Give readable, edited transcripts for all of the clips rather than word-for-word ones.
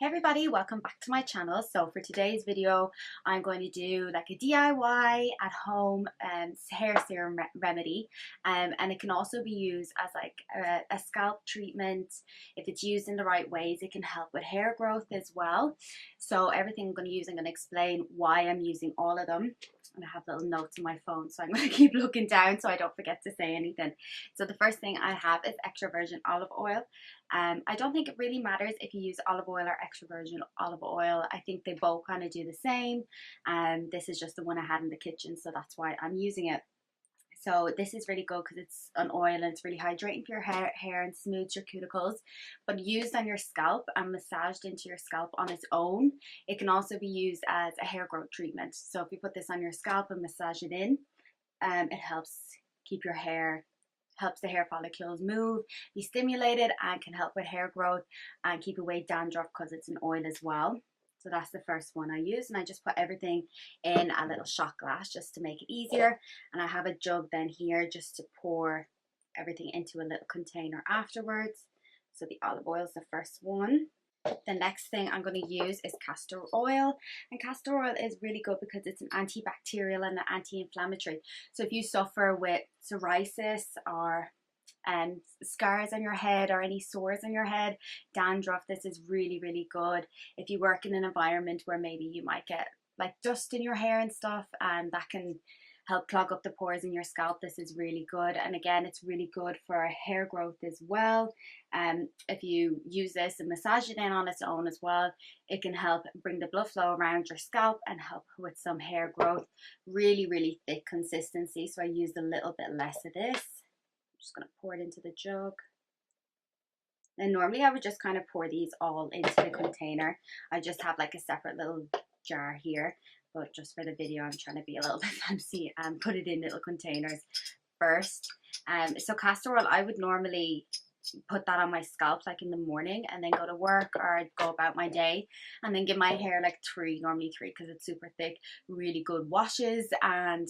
Hey everybody, welcome back to my channel. So for today's video, I'm going to do like a DIY at home hair serum remedy, and it can also be used as like a scalp treatment. If it's used in the right ways, it can help with hair growth as well. So everything I'm going to explain why I'm using all of them. And I have little notes on my phone, so I'm going to keep looking down so I don't forget to say anything. So the first thing I have is extra virgin olive oil. I don't think it really matters if you use olive oil or extra virgin olive oil. I think they both kind of do the same. This is just the one I had in the kitchen, so that's why I'm using it. So this is really good because it's an oil and it's really hydrating for your hair and smooths your cuticles. But used on your scalp and massaged into your scalp on its own, it can also be used as a hair growth treatment. So if you put this on your scalp and massage it in, it helps keep your hair, helps the hair follicles move, be stimulated, and can help with hair growth and keep away dandruff because it's an oil as well. So that's the first one I use, and I just put everything in a little shot glass just to make it easier. And I have a jug then here just to pour everything into a little container afterwards. So the olive oil is the first one. The next thing I'm going to use is castor oil, and castor oil is really good because it's an antibacterial and an anti-inflammatory. So if you suffer with psoriasis or scars on your head or any sores on your head, dandruff, this is really good. If you work in an environment where maybe you might get like dust in your hair and stuff, and that can help clog up the pores in your scalp, this is really good. And again, it's really good for hair growth as well. If you use this and massage it in on its own as well, it can help bring the blood flow around your scalp and help with some hair growth. Really thick consistency, so I used a little bit less of this. I'm just going to pour it into the jug. And normally I would just kind of pour these all into the container. I just have like a separate little jar here, but just for the video I'm trying to be a little bit fancy and put it in little containers first. So castor oil, I would normally put that on my scalp like in the morning and then go to work or go about my day, and then give my hair like normally three because it's super thick, really good washes, and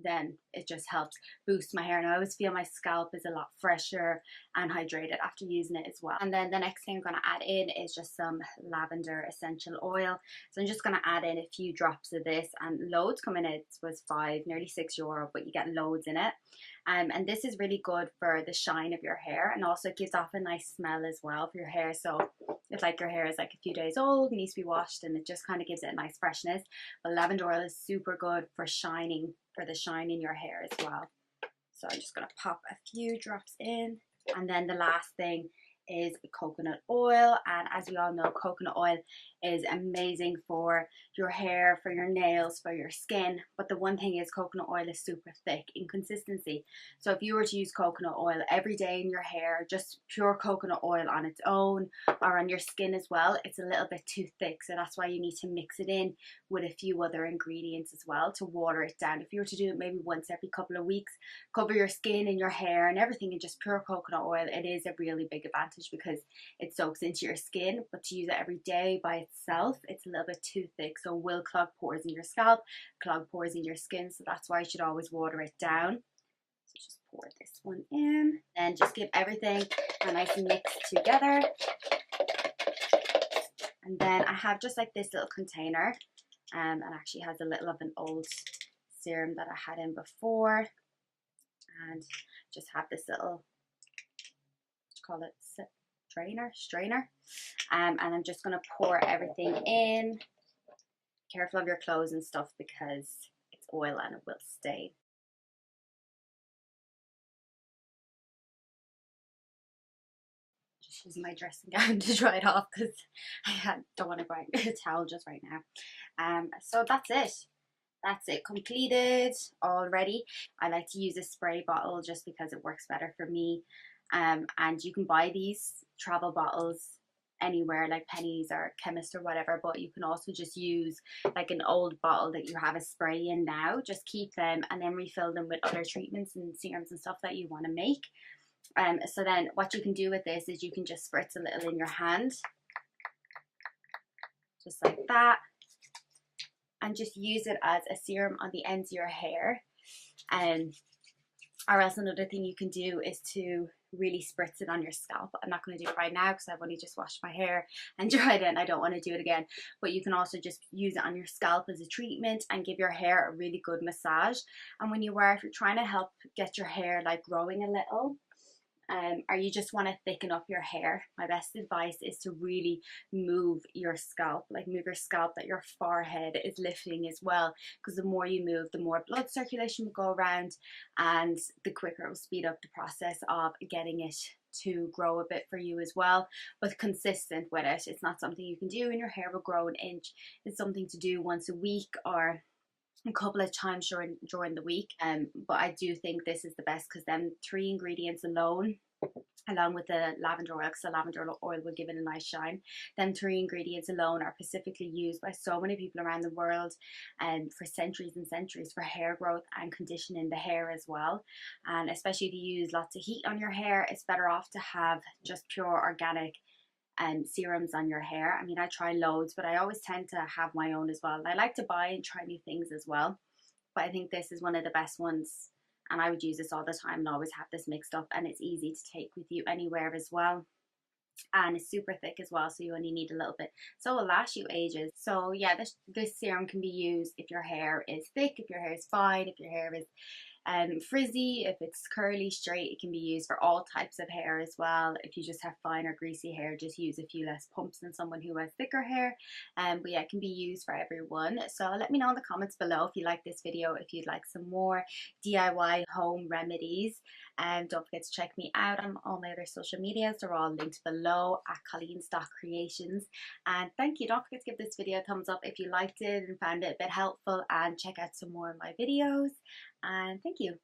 then it just helps boost my hair. And I always feel my scalp is a lot fresher and hydrated after using it as well. And then the next thing I'm going to add in is just some lavender essential oil. So I'm just going to add in a few drops of this, and loads coming in. It was nearly €6, but you get loads in it. And this is really good for the shine of your hair, and also it gives off a nice smell as well for your hair. So if like your hair is like a few days old, needs to be washed, and it just kind of gives it a nice freshness. But lavender oil is super good for shining, for the shine in your hair as well. So I'm just going to pop a few drops in. And then the last thing is coconut oil, and as we all know, coconut oil is amazing for your hair, for your nails, for your skin. But the one thing is, coconut oil is super thick in consistency. So if you were to use coconut oil every day in your hair, just pure coconut oil on its own or on your skin as well, it's a little bit too thick. So that's why you need to mix it in with a few other ingredients as well to water it down. If you were to do it maybe once every couple of weeks, cover your skin and your hair and everything in just pure coconut oil, it is a really big advantage because it soaks into your skin. But to use it every day by itself, it's a little bit too thick, so it will clog pores in your scalp, clog pores in your skin. So that's why you should always water it down. So just pour this one in and just give everything a nice mix together. And then I have just like this little container, and actually has a little of an old serum that I had in before, and just have this little, call it strainer, and I'm just going to pour everything in. Careful of your clothes and stuff because it's oil and it will stain. Just using my dressing gown to dry it off because I don't want to grab a towel just right now. So that's it completed already. I like to use a spray bottle just because it works better for me. And you can buy these travel bottles anywhere, like Pennies or Chemist or whatever, but you can also just use like an old bottle that you have a spray in now. Just keep them and then refill them with other treatments and serums and stuff that you want to make. So then what you can do with this is you can just spritz a little in your hand, just like that, and just use it as a serum on the ends of your hair. Or else another thing you can do is to really spritz it on your scalp. I'm not going to do it right now because I've only just washed my hair and dried it and I don't want to do it again, but you can also just use it on your scalp as a treatment and give your hair a really good massage. And when you wear, if you're trying to help get your hair like growing a little, or you just want to thicken up your hair, my best advice is to really move your scalp, like move your scalp, that your forehead is lifting as well, because the more you move, the more blood circulation will go around and the quicker it will speed up the process of getting it to grow a bit for you as well. But consistent with it, it's not something you can do and your hair will grow an inch. It's something to do once a week or a couple of times during the week. But I do think this is the best because them three ingredients alone, along with the lavender oil, because the lavender oil will give it a nice shine, them three ingredients alone are specifically used by so many people around the world for centuries and centuries for hair growth and conditioning the hair as well. And especially if you use lots of heat on your hair, it's better off to have just pure organic serums on your hair. I mean, I try loads, but I always tend to have my own as well. I like to buy and try new things as well, but I think this is one of the best ones, and I would use this all the time and always have this mixed up, and it's easy to take with you anywhere as well. And it's super thick as well, so you only need a little bit, so it will last you ages. So yeah, this serum can be used if your hair is thick, if your hair is fine, if your hair is frizzy, if it's curly, straight. It can be used for all types of hair as well. If you just have fine or greasy hair, just use a few less pumps than someone who has thicker hair. But yeah, it can be used for everyone. So let me know in the comments below if you like this video, if you'd like some more DIY home remedies. And don't forget to check me out on all my other social medias. They're all linked below at Colleen's.creations. And thank you. Don't forget to give this video a thumbs up if you liked it and found it a bit helpful, and check out some more of my videos. And thank you.